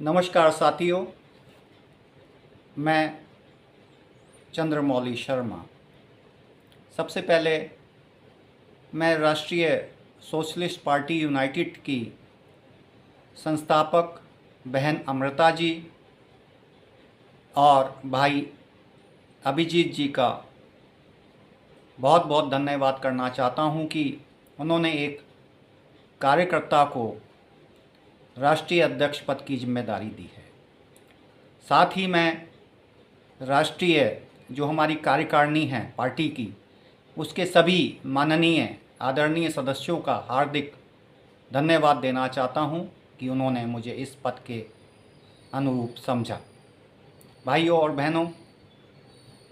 नमस्कार साथियों, मैं चंद्रमौली शर्मा। सबसे पहले मैं राष्ट्रीय सोशलिस्ट पार्टी यूनाइटेड की संस्थापक बहन अमृता जी और भाई अभिजीत जी का बहुत बहुत धन्यवाद करना चाहता हूं कि उन्होंने एक कार्यकर्ता को राष्ट्रीय अध्यक्ष पद की जिम्मेदारी दी है। साथ ही मैं राष्ट्रीय जो हमारी कार्यकारिणी है पार्टी की, उसके सभी माननीय आदरणीय सदस्यों का हार्दिक धन्यवाद देना चाहता हूं कि उन्होंने मुझे इस पद के अनुरूप समझा। भाइयों और बहनों,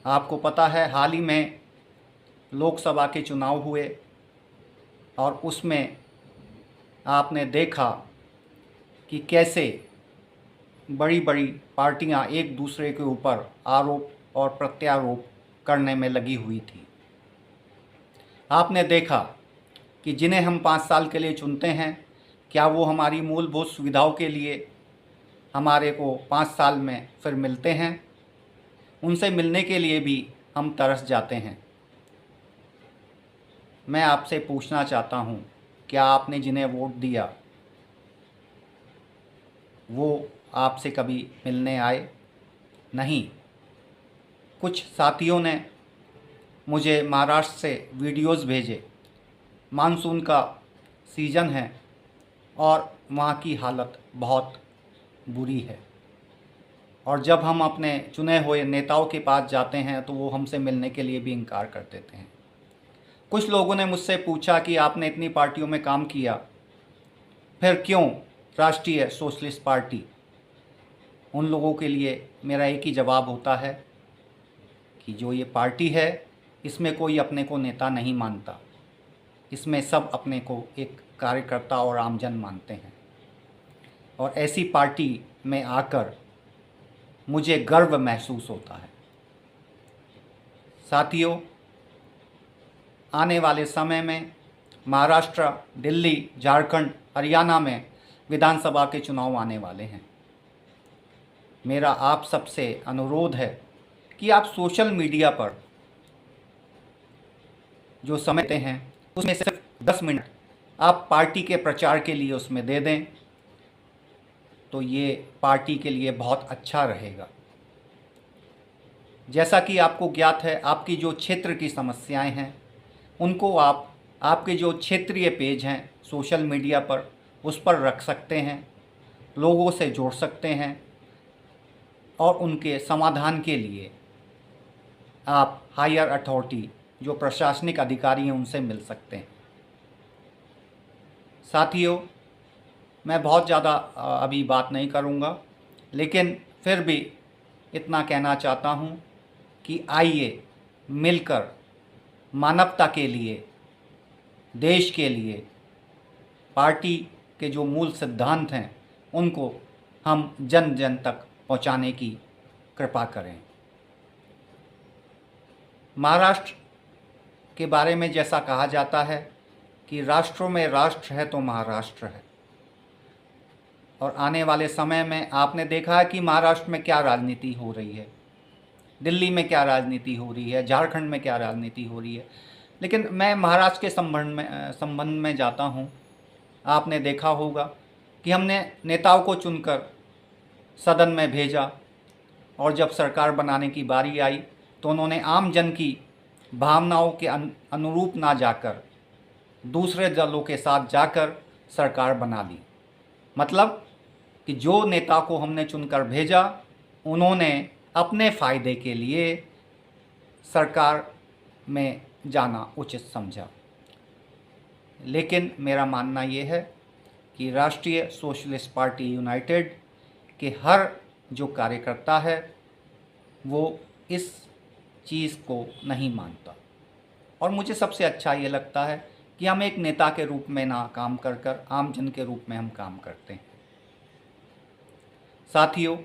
आपको पता है हाल ही में लोकसभा के चुनाव हुए और उसमें आपने देखा कि कैसे बड़ी बड़ी पार्टियां एक दूसरे के ऊपर आरोप और प्रत्यारोप करने में लगी हुई थी। आपने देखा कि जिन्हें हम 5 साल के लिए चुनते हैं, क्या वो हमारी मूलभूत सुविधाओं के लिए हमारे को 5 साल में फिर मिलते हैं? उनसे मिलने के लिए भी हम तरस जाते हैं। मैं आपसे पूछना चाहता हूँ, क्या आपने जिन्हें वोट दिया वो आपसे कभी मिलने आए? नहीं। कुछ साथियों ने मुझे महाराष्ट्र से वीडियोस भेजे। मानसून का सीज़न है और वहाँ की हालत बहुत बुरी है, और जब हम अपने चुने हुए नेताओं के पास जाते हैं तो वो हमसे मिलने के लिए भी इनकार कर देते हैं। कुछ लोगों ने मुझसे पूछा कि आपने इतनी पार्टियों में काम किया, फिर क्यों राष्ट्रीय सोशलिस्ट पार्टी? उन लोगों के लिए मेरा एक ही जवाब होता है कि जो ये पार्टी है, इसमें कोई अपने को नेता नहीं मानता। इसमें सब अपने को एक कार्यकर्ता और आमजन मानते हैं, और ऐसी पार्टी में आकर मुझे गर्व महसूस होता है। साथियों, आने वाले समय में महाराष्ट्र, दिल्ली, झारखंड, हरियाणा में विधानसभा के चुनाव आने वाले हैं। मेरा आप सबसे अनुरोध है कि आप सोशल मीडिया पर जो समय देते हैं उसमें सिर्फ 10 मिनट आप पार्टी के प्रचार के लिए उसमें दे दें, तो ये पार्टी के लिए बहुत अच्छा रहेगा। जैसा कि आपको ज्ञात है, आपकी जो क्षेत्र की समस्याएं हैं उनको आप आपके जो क्षेत्रीय पेज हैं सोशल मीडिया पर उस पर रख सकते हैं, लोगों से जोड़ सकते हैं, और उनके समाधान के लिए आप हायर अथॉरिटी जो प्रशासनिक अधिकारी हैं उनसे मिल सकते हैं। साथियों, मैं बहुत ज़्यादा अभी बात नहीं करूँगा, लेकिन फिर भी इतना कहना चाहता हूँ कि आइए मिलकर मानवता के लिए, देश के लिए, पार्टी के जो मूल सिद्धांत हैं उनको हम जन जन तक पहुंचाने की कृपा करें। महाराष्ट्र के बारे में जैसा कहा जाता है कि राष्ट्रों में राष्ट्र है तो महाराष्ट्र है, और आने वाले समय में आपने देखा है कि महाराष्ट्र में क्या राजनीति हो रही है, दिल्ली में क्या राजनीति हो रही है, झारखंड में क्या राजनीति हो रही है। लेकिन मैं महाराष्ट्र के संबंध में जाता हूँ। आपने देखा होगा कि हमने नेताओं को चुनकर सदन में भेजा, और जब सरकार बनाने की बारी आई तो उन्होंने आम जन की भावनाओं के अनुरूप ना जाकर दूसरे दलों के साथ जाकर सरकार बना ली। मतलब कि जो नेता को हमने चुनकर भेजा उन्होंने अपने फ़ायदे के लिए सरकार में जाना उचित समझा। लेकिन मेरा मानना ये है कि राष्ट्रीय सोशलिस्ट पार्टी यूनाइटेड के हर जो कार्यकर्ता है वो इस चीज़ को नहीं मानता, और मुझे सबसे अच्छा ये लगता है कि हम एक नेता के रूप में ना काम कर कर आम जन के रूप में हम काम करते हैं। साथियों,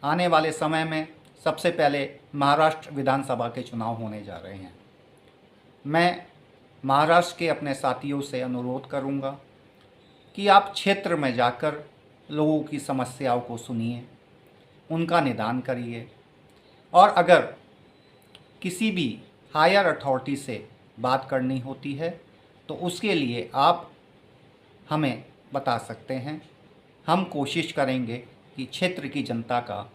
आने वाले समय में सबसे पहले महाराष्ट्र विधानसभा के चुनाव होने जा रहे हैं। मैं महाराष्ट्र के अपने साथियों से अनुरोध करूंगा कि आप क्षेत्र में जाकर लोगों की समस्याओं को सुनिए, उनका निदान करिए, और अगर किसी भी हायर अथॉरिटी से बात करनी होती है तो उसके लिए आप हमें बता सकते हैं। हम कोशिश करेंगे कि क्षेत्र की जनता का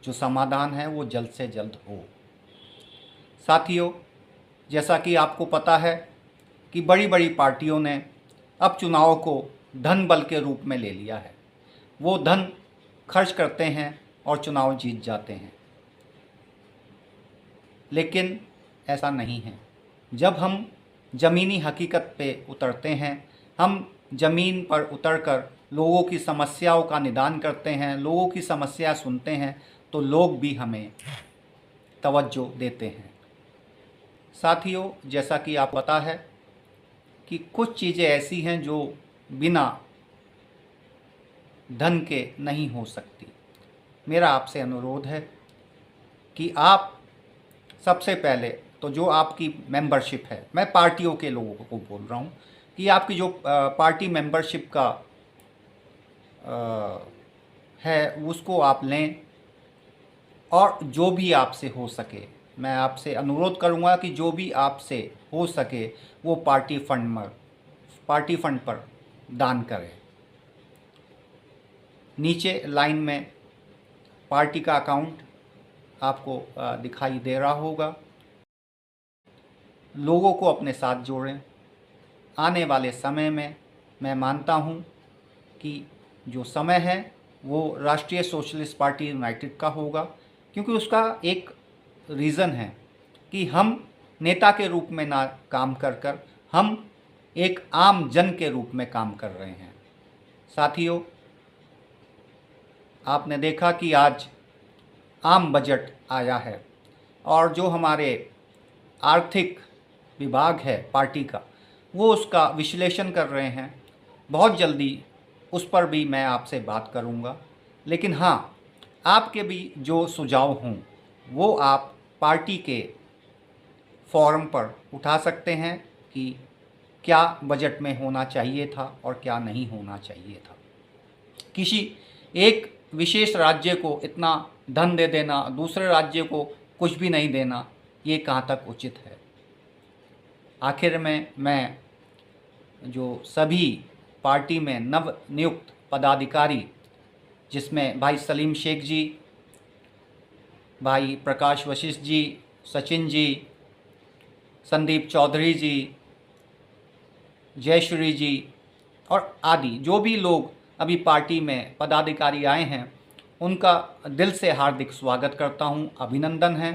जो समाधान है वो जल्द से जल्द हो। साथियों, जैसा कि आपको पता है कि बड़ी बड़ी पार्टियों ने अब चुनाव को धन बल के रूप में ले लिया है। वो धन खर्च करते हैं और चुनाव जीत जाते हैं, लेकिन ऐसा नहीं है। जब हम ज़मीनी हकीकत पे उतरते हैं, हम ज़मीन पर उतरकर लोगों की समस्याओं का निदान करते हैं, लोगों की समस्या सुनते हैं, तो लोग भी हमें तवज्जो देते हैं। साथियों, जैसा कि आप पता है कि कुछ चीज़ें ऐसी हैं जो बिना धन के नहीं हो सकती। मेरा आपसे अनुरोध है कि आप सबसे पहले तो जो आपकी मेंबरशिप है, मैं पार्टियों के लोगों को बोल रहा हूँ कि आपकी जो पार्टी मेंबरशिप का है उसको आप लें, और जो भी आपसे हो सके, मैं आपसे अनुरोध करूँगा कि जो भी आपसे हो सके वो पार्टी फंड पर दान करें। नीचे लाइन में पार्टी का अकाउंट आपको दिखाई दे रहा होगा। लोगों को अपने साथ जोड़ें। आने वाले समय में मैं मानता हूँ कि जो समय है वो राष्ट्रीय सोशलिस्ट पार्टी यूनाइटेड का होगा, क्योंकि उसका एक रीज़न है कि हम नेता के रूप में ना काम कर हम एक आम जन के रूप में काम कर रहे हैं। साथियों, आपने देखा कि आज आम बजट आया है, और जो हमारे आर्थिक विभाग है पार्टी का, वो उसका विश्लेषण कर रहे हैं। बहुत जल्दी उस पर भी मैं आपसे बात करूंगा। लेकिन हाँ, आपके भी जो सुझाव हों वो आप पार्टी के फोरम पर उठा सकते हैं कि क्या बजट में होना चाहिए था और क्या नहीं होना चाहिए था। किसी एक विशेष राज्य को इतना धन दे देना, दूसरे राज्य को कुछ भी नहीं देना, ये कहाँ तक उचित है। आखिर में मैं जो सभी पार्टी में नव नियुक्त पदाधिकारी, जिसमें भाई सलीम शेख जी, भाई प्रकाश वशिष्ठ जी, सचिन जी, संदीप चौधरी जी, जयश्री जी और आदि जो भी लोग अभी पार्टी में पदाधिकारी आए हैं, उनका दिल से हार्दिक स्वागत करता हूं, अभिनंदन है।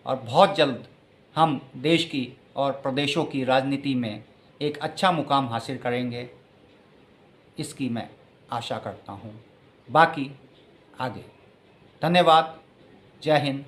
और बहुत जल्द हम देश की और प्रदेशों की राजनीति में एक अच्छा मुकाम हासिल करेंगे, इसकी मैं आशा करता हूं। बाकी आगे। धन्यवाद। जय हिंद।